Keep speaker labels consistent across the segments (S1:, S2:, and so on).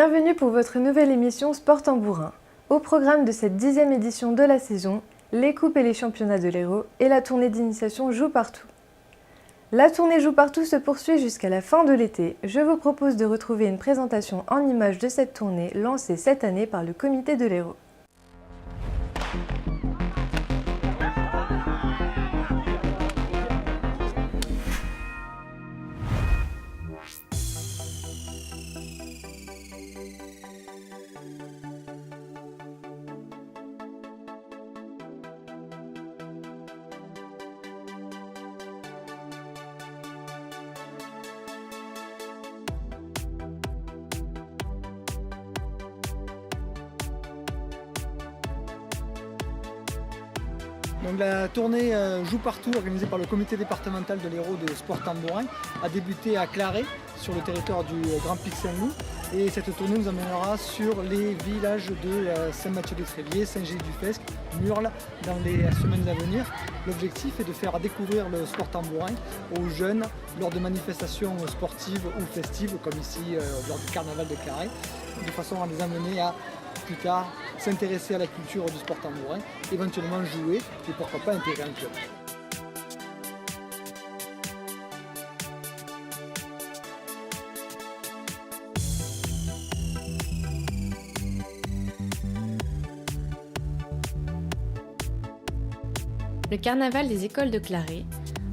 S1: Bienvenue pour votre nouvelle émission Sport Tambourin. Au programme de cette 10e édition de la saison, les coupes et les championnats de l'Hérault et la tournée d'initiation Joue Partout. La tournée Joue Partout se poursuit jusqu'à la fin de l'été. Je vous propose de retrouver une présentation en images de cette tournée lancée cette année par le comité de l'Hérault.
S2: Donc la tournée Joue Partout, organisée par le comité départemental de l'Hérault de Sport Tambourin, a débuté à Claret, sur le territoire du Grand Pic Saint-Loup. Et cette tournée nous amènera sur les villages de Saint-Mathieu-des-Tréviers, Saint-Gilles-du-Fesque, Murles, dans les semaines à venir. L'objectif est de faire découvrir le sport tambourin aux jeunes lors de manifestations sportives ou festives, comme ici lors du carnaval de Claret, de façon à les amener à plus tard s'intéresser à la culture du sport tambourin, éventuellement jouer et pourquoi pas intégrer un club.
S3: Le carnaval des écoles de Claret,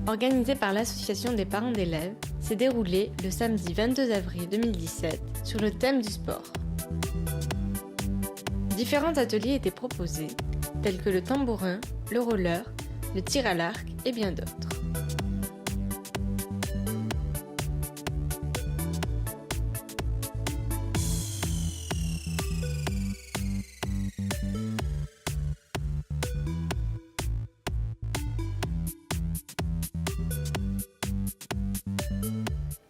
S3: organisé par l'association des parents d'élèves, s'est déroulé le samedi 22 avril 2017 sur le thème du sport. Différents ateliers étaient proposés, tels que le tambourin, le roller, le tir à l'arc et bien d'autres.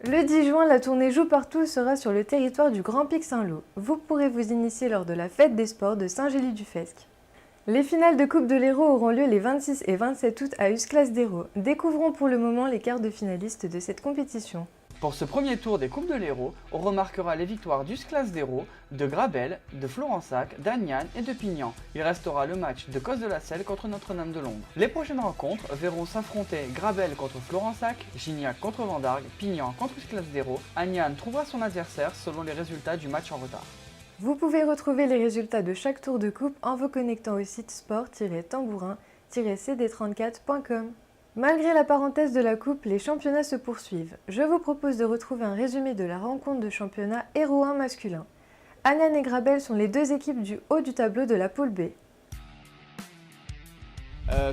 S1: Le 10 juin, la tournée Joue Partout sera sur le territoire du Grand Pic Saint-Loup. Vous pourrez vous initier lors de la fête des sports de Saint-Gély-du-Fesque. Les finales de Coupe de l'Hérault auront lieu les 26 et 27 août à Usclas-d'Hérault. Découvrons pour le moment les quarts de finalistes de cette compétition.
S4: Pour ce premier tour des Coupes de l'Hérault, on remarquera les victoires d'Usclas-d'Hérault, de Grabel, de Florensac, d'Agnan et de Pignan. Il restera le match de Cos-de-la-Selle contre Notre-Dame-de-Londres. Les prochaines rencontres verront s'affronter Grabel contre Florensac, Gignac contre Vendargues, Pignan contre Usclas-d'Hérault. Agnan trouvera son adversaire selon les résultats du match en retard.
S1: Vous pouvez retrouver les résultats de chaque tour de coupe en vous connectant au site sport-tambourin-cd34.com. Malgré la parenthèse de la coupe, les championnats se poursuivent. Je vous propose de retrouver un résumé de la rencontre de championnat héraultain masculin. Agnan et Grabel sont les deux équipes du haut du tableau de la poule B.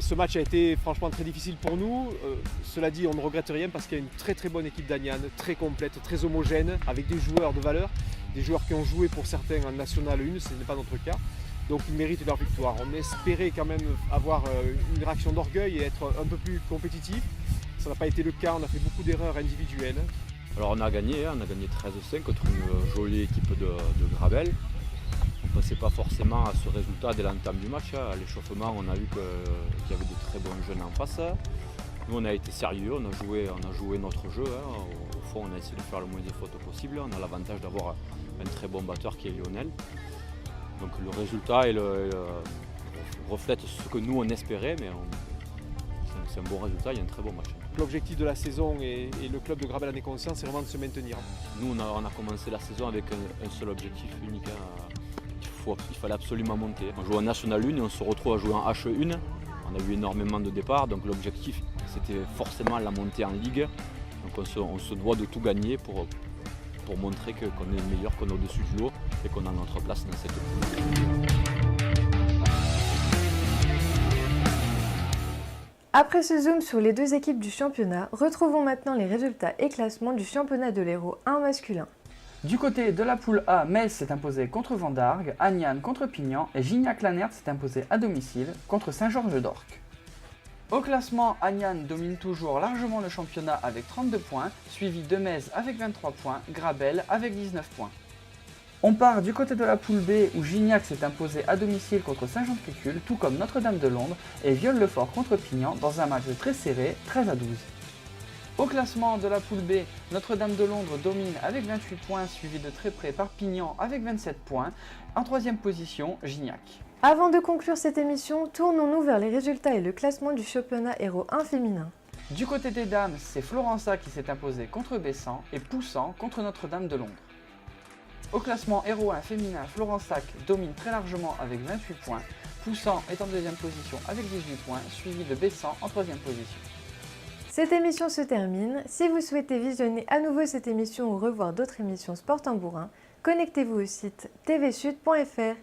S5: Ce match a été franchement très difficile pour nous. Cela dit, on ne regrette rien parce qu'il y a une très bonne équipe d'Agnan, très complète, très homogène, avec des joueurs de valeur, des joueurs qui ont joué pour certains en National 1, ce n'est pas notre cas. Donc ils méritent leur victoire. On espérait quand même avoir une réaction d'orgueil et être un peu plus compétitif. Ça n'a pas été le cas, on a fait beaucoup d'erreurs individuelles.
S6: Alors on a gagné 13-5 contre une jolie équipe de Grabel. On ne pensait pas forcément à ce résultat dès l'entame du match. À l'échauffement, on a vu qu'il y avait de très bons jeunes en face. Nous on a été sérieux, on a joué notre jeu. Au fond on a essayé de faire le moins de fautes possible. On a l'avantage d'avoir un très bon batteur qui est Lionel. Donc le résultat reflète ce que nous on espérait, mais c'est un bon résultat, il y a un très bon match.
S5: L'objectif de la saison et le club de Grabel en est conscient, c'est vraiment de se maintenir.
S6: Nous on a commencé la saison avec un seul objectif unique. Il fallait absolument monter. On joue en National 1 et on se retrouve à jouer en H1. On a eu énormément de départs, donc l'objectif c'était forcément la montée en Ligue. Donc on se doit de tout gagner pour montrer qu'on est meilleur, qu'on est au-dessus du lot et qu'on a notre place dans cette poule.
S1: Après ce zoom sur les deux équipes du championnat, retrouvons maintenant les résultats et classements du championnat de l'Hérault 1 masculin.
S4: Du côté de la poule A, Metz s'est imposé contre Vendargues, Agnan contre Pignan et Gignac-Lanert s'est imposé à domicile contre Saint-Georges-d'Orques. Au classement, Agnan domine toujours largement le championnat avec 32 points, suivi de Metz avec 23 points, Grabel avec 19 points. On part du côté de la poule B où Gignac s'est imposé à domicile contre Saint-Jean-de-Pécule, tout comme Notre-Dame-de-Londres et Viol-le-Fort contre Pignan dans un match très serré, 13-12. Au classement de la poule B, Notre-Dame de Londres domine avec 28 points, suivi de très près par Pignan avec 27 points. En troisième position, Gignac.
S1: Avant de conclure cette émission, tournons-nous vers les résultats et le classement du championnat Héros 1 féminin.
S4: Du côté des dames, c'est Florença qui s'est imposé contre Bessan et Poussant contre Notre-Dame de Londres. Au classement Héros 1 féminin, Florensac domine très largement avec 28 points. Poussant est en deuxième position avec 18 points, suivi de Bessan en troisième position.
S1: Cette émission se termine. Si vous souhaitez visionner à nouveau cette émission ou revoir d'autres émissions Sport Tambourin, connectez-vous au site tvsud.fr.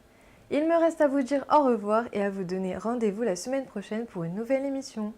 S1: Il me reste à vous dire au revoir et à vous donner rendez-vous la semaine prochaine pour une nouvelle émission.